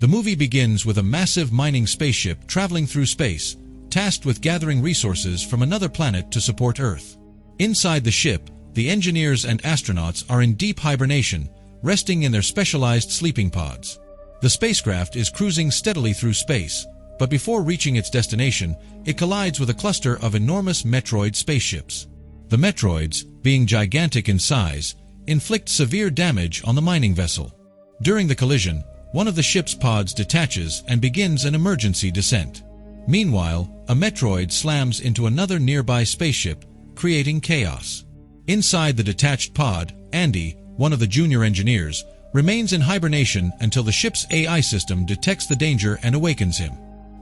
The movie begins with a massive mining spaceship traveling through space, tasked with gathering resources from another planet to support Earth. Inside the ship, the engineers and astronauts are in deep hibernation, resting in their specialized sleeping pods. The spacecraft is cruising steadily through space, but before reaching its destination, it collides with a cluster of enormous Metroid spaceships. The Metroids, being gigantic in size, inflict severe damage on the mining vessel. During the collision, one of the ship's pods detaches and begins an emergency descent. Meanwhile, a Metroid slams into another nearby spaceship, creating chaos. Inside the detached pod, Andy, one of the junior engineers, remains in hibernation until the ship's AI system detects the danger and awakens him.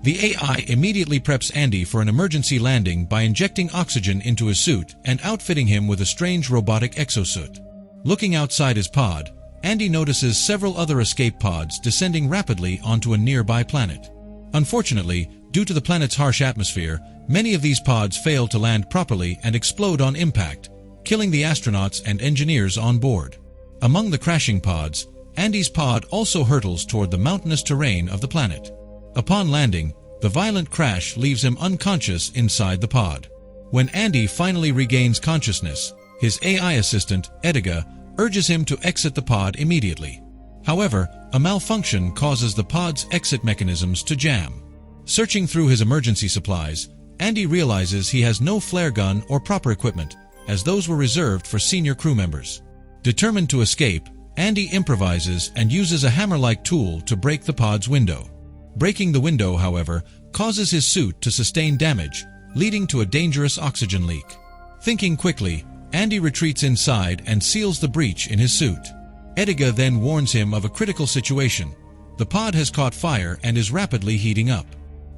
The AI immediately preps Andy for an emergency landing by injecting oxygen into his suit and outfitting him with a strange robotic exosuit. Looking outside his pod, Andy notices several other escape pods descending rapidly onto a nearby planet. Unfortunately, due to the planet's harsh atmosphere, many of these pods fail to land properly and explode on impact, killing the astronauts and engineers on board. Among the crashing pods, Andy's pod also hurtles toward the mountainous terrain of the planet. Upon landing, the violent crash leaves him unconscious inside the pod. When Andy finally regains consciousness, his AI assistant, Edgar, urges him to exit the pod immediately. However, a malfunction causes the pod's exit mechanisms to jam. Searching through his emergency supplies, Andy realizes he has no flare gun or proper equipment, as those were reserved for senior crew members. Determined to escape, Andy improvises and uses a hammer-like tool to break the pod's window. Breaking the window, however, causes his suit to sustain damage, leading to a dangerous oxygen leak. Thinking quickly, Andy retreats inside and seals the breach in his suit. Edgar then warns him of a critical situation. The pod has caught fire and is rapidly heating up.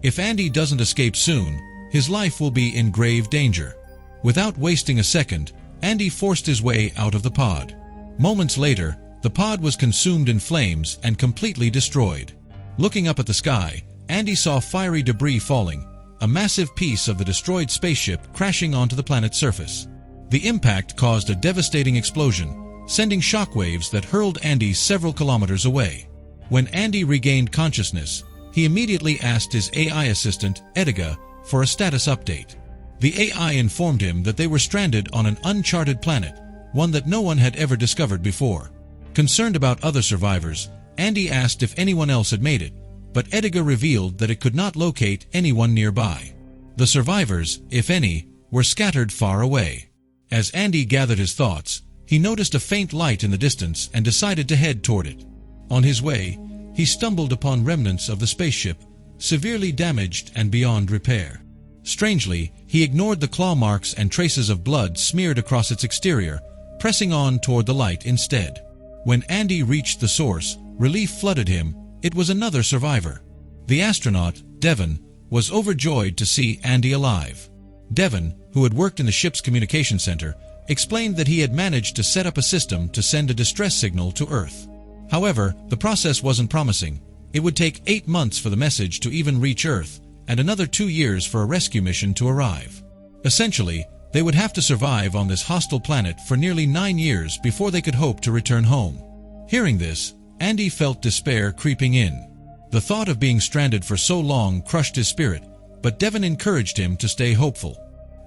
If Andy doesn't escape soon, his life will be in grave danger. Without wasting a second, Andy forced his way out of the pod. Moments later, the pod was consumed in flames and completely destroyed. Looking up at the sky, Andy saw fiery debris falling, a massive piece of the destroyed spaceship crashing onto the planet's surface. The impact caused a devastating explosion, sending shockwaves that hurled Andy several kilometers away. When Andy regained consciousness, he immediately asked his AI assistant, Edgar, for a status update. The AI informed him that they were stranded on an uncharted planet, one that no one had ever discovered before. Concerned about other survivors, Andy asked if anyone else had made it, but Edgar revealed that it could not locate anyone nearby. The survivors, if any, were scattered far away. As Andy gathered his thoughts, he noticed a faint light in the distance and decided to head toward it. On his way, he stumbled upon remnants of the spaceship, severely damaged and beyond repair. Strangely, he ignored the claw marks and traces of blood smeared across its exterior, pressing on toward the light instead. When Andy reached the source, relief flooded him. It was another survivor. The astronaut, Devon, was overjoyed to see Andy alive. Devon, who had worked in the ship's communication center, explained that he had managed to set up a system to send a distress signal to Earth. However, the process wasn't promising. It would take 8 months for the message to even reach Earth, and another 2 years for a rescue mission to arrive. Essentially, they would have to survive on this hostile planet for nearly 9 years before they could hope to return home. Hearing this, Andy felt despair creeping in. The thought of being stranded for so long crushed his spirit, but Devon encouraged him to stay hopeful.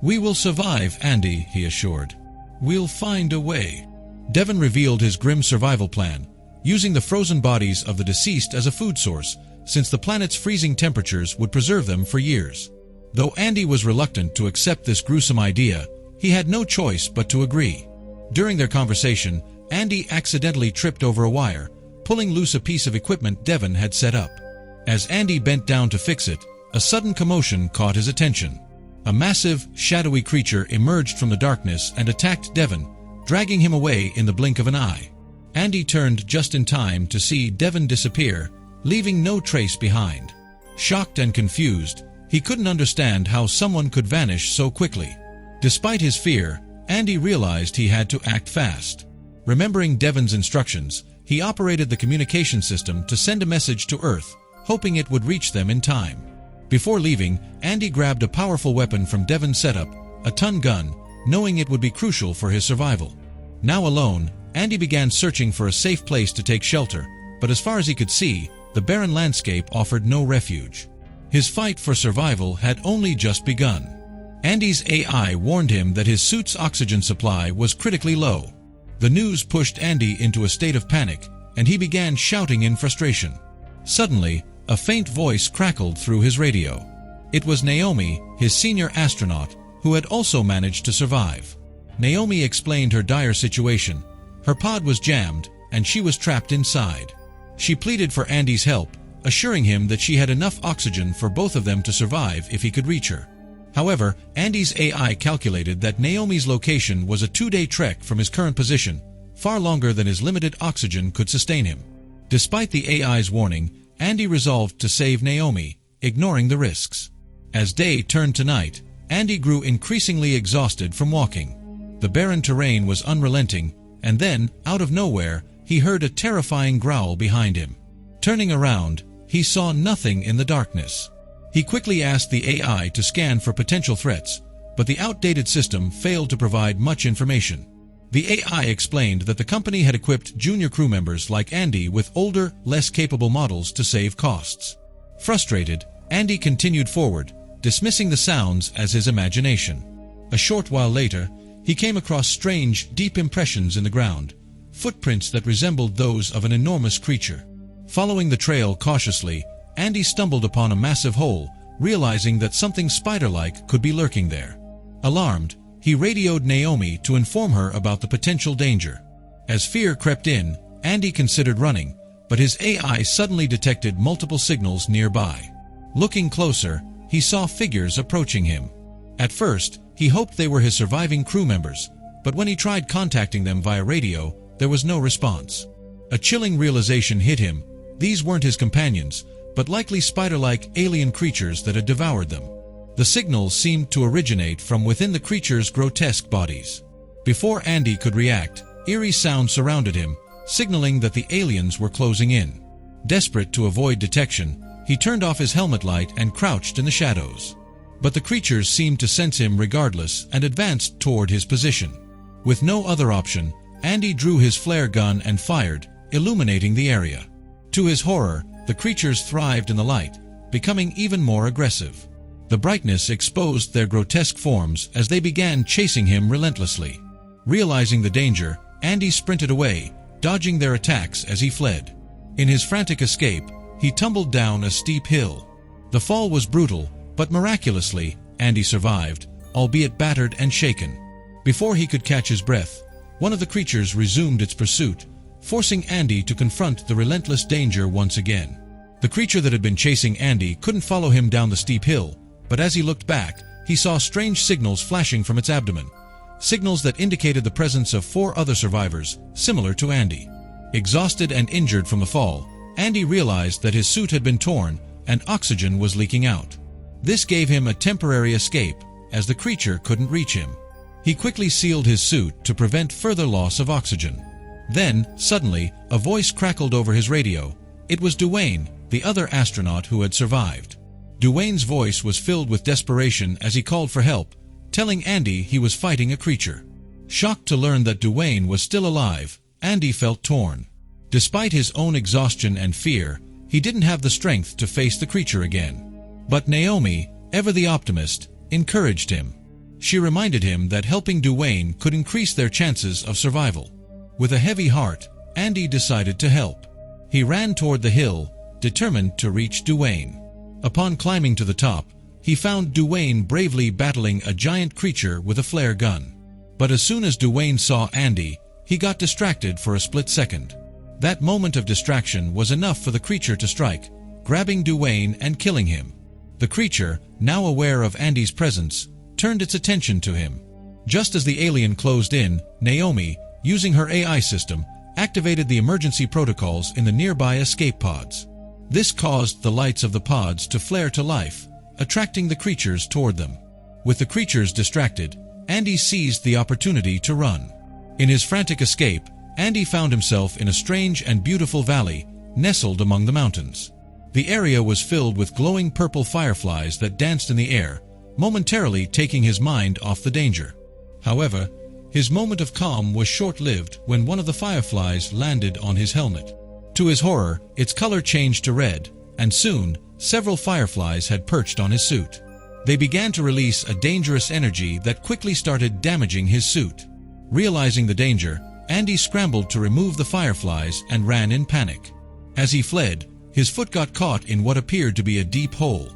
"We will survive, Andy," he assured. "We'll find a way." Devon revealed his grim survival plan, using the frozen bodies of the deceased as a food source, since the planet's freezing temperatures would preserve them for years. Though Andy was reluctant to accept this gruesome idea, he had no choice but to agree. During their conversation, Andy accidentally tripped over a wire, pulling loose a piece of equipment Devon had set up. As Andy bent down to fix it, a sudden commotion caught his attention. A massive, shadowy creature emerged from the darkness and attacked Devon, dragging him away in the blink of an eye. Andy turned just in time to see Devon disappear, leaving no trace behind. Shocked and confused, he couldn't understand how someone could vanish so quickly. Despite his fear, Andy realized he had to act fast. Remembering Devon's instructions, he operated the communication system to send a message to Earth, hoping it would reach them in time. Before leaving, Andy grabbed a powerful weapon from Devon's setup, a stun gun, knowing it would be crucial for his survival. Now alone, Andy began searching for a safe place to take shelter, but as far as he could see, the barren landscape offered no refuge. His fight for survival had only just begun. Andy's AI warned him that his suit's oxygen supply was critically low. The news pushed Andy into a state of panic, and he began shouting in frustration. Suddenly, a faint voice crackled through his radio. It was Naomi, his senior astronaut, who had also managed to survive. Naomi explained her dire situation. Her pod was jammed, and she was trapped inside. She pleaded for Andy's help, assuring him that she had enough oxygen for both of them to survive if he could reach her. However, Andy's AI calculated that Naomi's location was a 2-day trek from his current position, far longer than his limited oxygen could sustain him. Despite the AI's warning, Andy resolved to save Naomi, ignoring the risks. As day turned to night, Andy grew increasingly exhausted from walking. The barren terrain was unrelenting, and then, out of nowhere, he heard a terrifying growl behind him. Turning around, he saw nothing in the darkness. He quickly asked the AI to scan for potential threats, but the outdated system failed to provide much information. The AI explained that the company had equipped junior crew members like Andy with older, less capable models to save costs. Frustrated, Andy continued forward, dismissing the sounds as his imagination. A short while later, he came across strange, deep impressions in the ground, footprints that resembled those of an enormous creature. Following the trail cautiously, Andy stumbled upon a massive hole, realizing that something spider-like could be lurking there. Alarmed, he radioed Naomi to inform her about the potential danger. As fear crept in, Andy considered running, but his AI suddenly detected multiple signals nearby. Looking closer, he saw figures approaching him. At first, he hoped they were his surviving crew members, but when he tried contacting them via radio, there was no response. A chilling realization hit him. These weren't his companions, but likely spider-like alien creatures that had devoured them. The signals seemed to originate from within the creatures' grotesque bodies. Before Andy could react, eerie sounds surrounded him, signaling that the aliens were closing in. Desperate to avoid detection, he turned off his helmet light and crouched in the shadows. But the creatures seemed to sense him regardless and advanced toward his position. With no other option, Andy drew his flare gun and fired, illuminating the area. To his horror, the creatures thrived in the light, becoming even more aggressive. The brightness exposed their grotesque forms as they began chasing him relentlessly. Realizing the danger, Andy sprinted away, dodging their attacks as he fled. In his frantic escape, he tumbled down a steep hill. The fall was brutal, but miraculously, Andy survived, albeit battered and shaken. Before he could catch his breath, one of the creatures resumed its pursuit, forcing Andy to confront the relentless danger once again. The creature that had been chasing Andy couldn't follow him down the steep hill, but as he looked back, he saw strange signals flashing from its abdomen, signals that indicated the presence of 4 other survivors, similar to Andy. Exhausted and injured from the fall, Andy realized that his suit had been torn and oxygen was leaking out. This gave him a temporary escape, as the creature couldn't reach him. He quickly sealed his suit to prevent further loss of oxygen. Then, suddenly, a voice crackled over his radio. It was Duane, the other astronaut who had survived. Duane's voice was filled with desperation as he called for help, telling Andy he was fighting a creature. Shocked to learn that Duane was still alive, Andy felt torn. Despite his own exhaustion and fear, he didn't have the strength to face the creature again. But Naomi, ever the optimist, encouraged him. She reminded him that helping Duane could increase their chances of survival. With a heavy heart, Andy decided to help. He ran toward the hill, determined to reach Duane. Upon climbing to the top, he found Duane bravely battling a giant creature with a flare gun. But as soon as Duane saw Andy, he got distracted for a split second. That moment of distraction was enough for the creature to strike, grabbing Duane and killing him. The creature, now aware of Andy's presence, turned its attention to him. Just as the alien closed in, Naomi, using her AI system, activated the emergency protocols in the nearby escape pods. This caused the lights of the pods to flare to life, attracting the creatures toward them. With the creatures distracted, Andy seized the opportunity to run. In his frantic escape, Andy found himself in a strange and beautiful valley, nestled among the mountains. The area was filled with glowing purple fireflies that danced in the air, momentarily taking his mind off the danger. However, his moment of calm was short-lived when one of the fireflies landed on his helmet. To his horror, its color changed to red, and soon, several fireflies had perched on his suit. They began to release a dangerous energy that quickly started damaging his suit. Realizing the danger, Andy scrambled to remove the fireflies and ran in panic. As he fled, his foot got caught in what appeared to be a deep hole.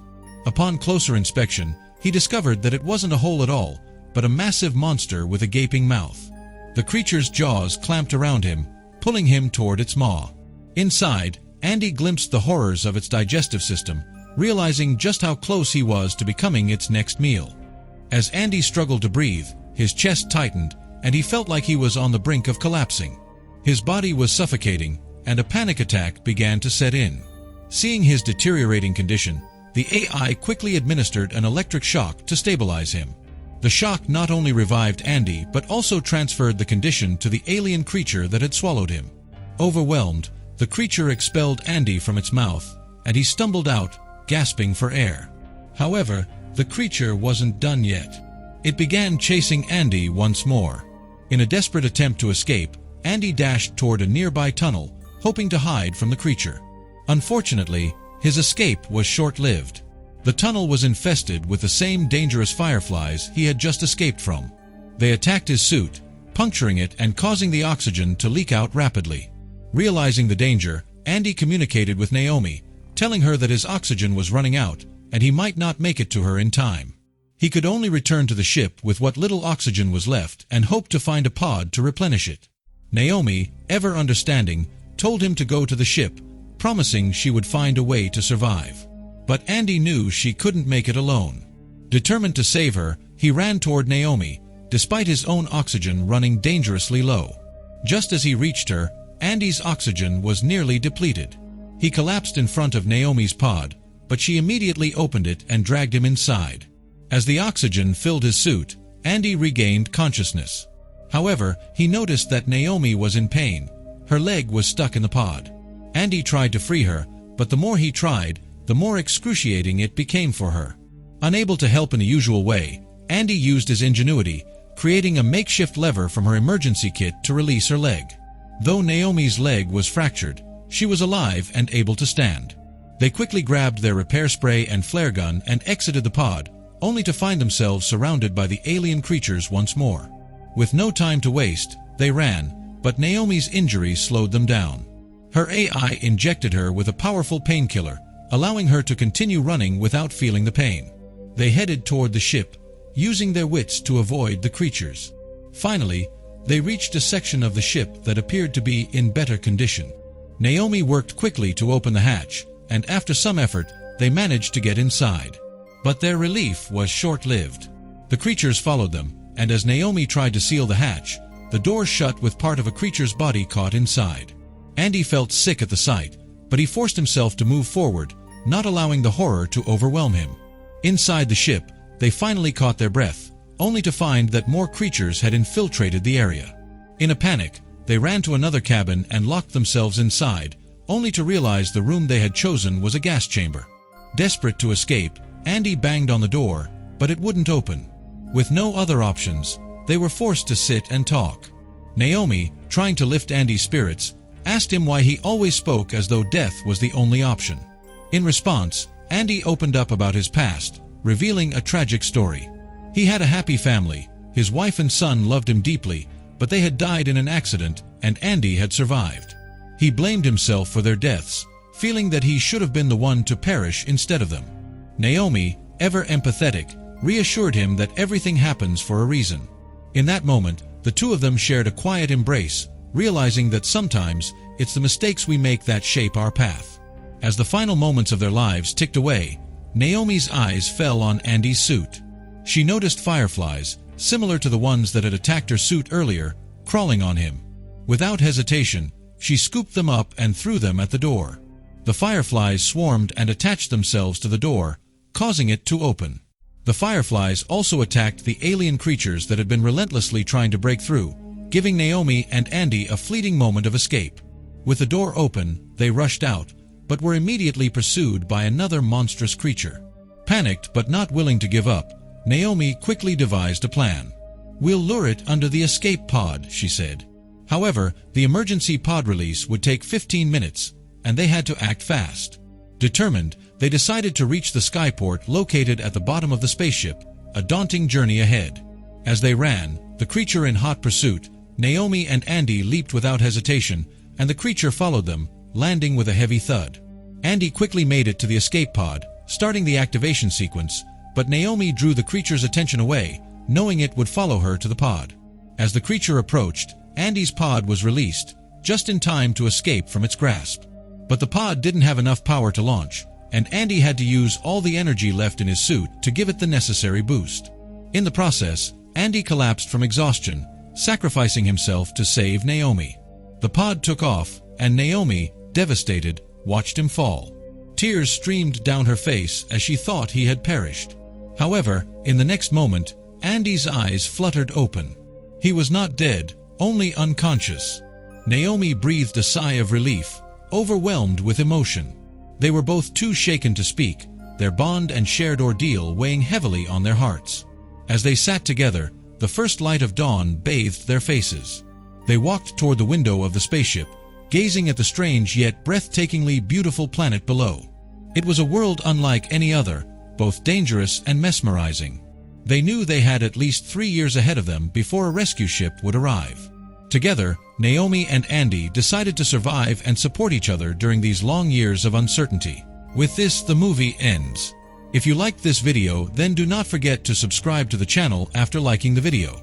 Upon closer inspection, he discovered that it wasn't a hole at all, but a massive monster with a gaping mouth. The creature's jaws clamped around him, pulling him toward its maw. Inside, Andy glimpsed the horrors of its digestive system, realizing just how close he was to becoming its next meal. As Andy struggled to breathe, his chest tightened, and he felt like he was on the brink of collapsing. His body was suffocating, and a panic attack began to set in. Seeing his deteriorating condition, the AI quickly administered an electric shock to stabilize him. The shock not only revived Andy, but also transferred the condition to the alien creature that had swallowed him. Overwhelmed, the creature expelled Andy from its mouth, and he stumbled out, gasping for air. However, the creature wasn't done yet. It began chasing Andy once more. In a desperate attempt to escape, Andy dashed toward a nearby tunnel, hoping to hide from the creature. Unfortunately, his escape was short-lived. The tunnel was infested with the same dangerous fireflies he had just escaped from. They attacked his suit, puncturing it and causing the oxygen to leak out rapidly. Realizing the danger, Andy communicated with Naomi, telling her that his oxygen was running out and he might not make it to her in time. He could only return to the ship with what little oxygen was left and hoped to find a pod to replenish it. Naomi, ever understanding, told him to go to the ship, promising she would find a way to survive. But Andy knew she couldn't make it alone. Determined to save her, he ran toward Naomi, despite his own oxygen running dangerously low. Just as he reached her, Andy's oxygen was nearly depleted. He collapsed in front of Naomi's pod, but she immediately opened it and dragged him inside. As the oxygen filled his suit, Andy regained consciousness. However, he noticed that Naomi was in pain. Her leg was stuck in the pod. Andy tried to free her, but the more he tried, the more excruciating it became for her. Unable to help in the usual way, Andy used his ingenuity, creating a makeshift lever from her emergency kit to release her leg. Though Naomi's leg was fractured, she was alive and able to stand. They quickly grabbed their repair spray and flare gun and exited the pod, only to find themselves surrounded by the alien creatures once more. With no time to waste, they ran, but Naomi's injuries slowed them down. Her AI injected her with a powerful painkiller, allowing her to continue running without feeling the pain. They headed toward the ship, using their wits to avoid the creatures. Finally, they reached a section of the ship that appeared to be in better condition. Naomi worked quickly to open the hatch, and after some effort, they managed to get inside. But their relief was short-lived. The creatures followed them, and as Naomi tried to seal the hatch, the door shut with part of a creature's body caught inside. Andy felt sick at the sight, but he forced himself to move forward, not allowing the horror to overwhelm him. Inside the ship, they finally caught their breath, only to find that more creatures had infiltrated the area. In a panic, they ran to another cabin and locked themselves inside, only to realize the room they had chosen was a gas chamber. Desperate to escape, Andy banged on the door, but it wouldn't open. With no other options, they were forced to sit and talk. Naomi, trying to lift Andy's spirits, asked him why he always spoke as though death was the only option. In response, Andy opened up about his past, revealing a tragic story. He had a happy family. His wife and son loved him deeply, but they had died in an accident, and Andy had survived. He blamed himself for their deaths, feeling that he should have been the one to perish instead of them. Naomi, ever empathetic, reassured him that everything happens for a reason. In that moment, the two of them shared a quiet embrace, realizing that sometimes it's the mistakes we make that shape our path. As the final moments of their lives ticked away, Naomi's eyes fell on Andy's suit. She noticed fireflies, similar to the ones that had attacked her suit earlier, crawling on him. Without hesitation, she scooped them up and threw them at the door. The fireflies swarmed and attached themselves to the door, causing it to open. The fireflies also attacked the alien creatures that had been relentlessly trying to break through, giving Naomi and Andy a fleeting moment of escape. With the door open, they rushed out, but were immediately pursued by another monstrous creature. Panicked but not willing to give up, Naomi quickly devised a plan. "We'll lure it under the escape pod," she said. However, the emergency pod release would take 15 minutes, and they had to act fast. Determined, they decided to reach the skyport located at the bottom of the spaceship, a daunting journey ahead. As they ran, the creature in hot pursuit, Naomi and Andy leaped without hesitation, and the creature followed them, landing with a heavy thud. Andy quickly made it to the escape pod, starting the activation sequence, but Naomi drew the creature's attention away, knowing it would follow her to the pod. As the creature approached, Andy's pod was released, just in time to escape from its grasp. But the pod didn't have enough power to launch, and Andy had to use all the energy left in his suit to give it the necessary boost. In the process, Andy collapsed from exhaustion, sacrificing himself to save Naomi. The pod took off, and Naomi, devastated, watched him fall. Tears streamed down her face as she thought he had perished. However, in the next moment, Andy's eyes fluttered open. He was not dead, only unconscious. Naomi breathed a sigh of relief, overwhelmed with emotion. They were both too shaken to speak, their bond and shared ordeal weighing heavily on their hearts. As they sat together, the first light of dawn bathed their faces. They walked toward the window of the spaceship, gazing at the strange yet breathtakingly beautiful planet below. It was a world unlike any other, both dangerous and mesmerizing. They knew they had at least 3 years ahead of them before a rescue ship would arrive. Together, Naomi and Andy decided to survive and support each other during these long years of uncertainty. With this, the movie ends. If you liked this video, then do not forget to subscribe to the channel after liking the video.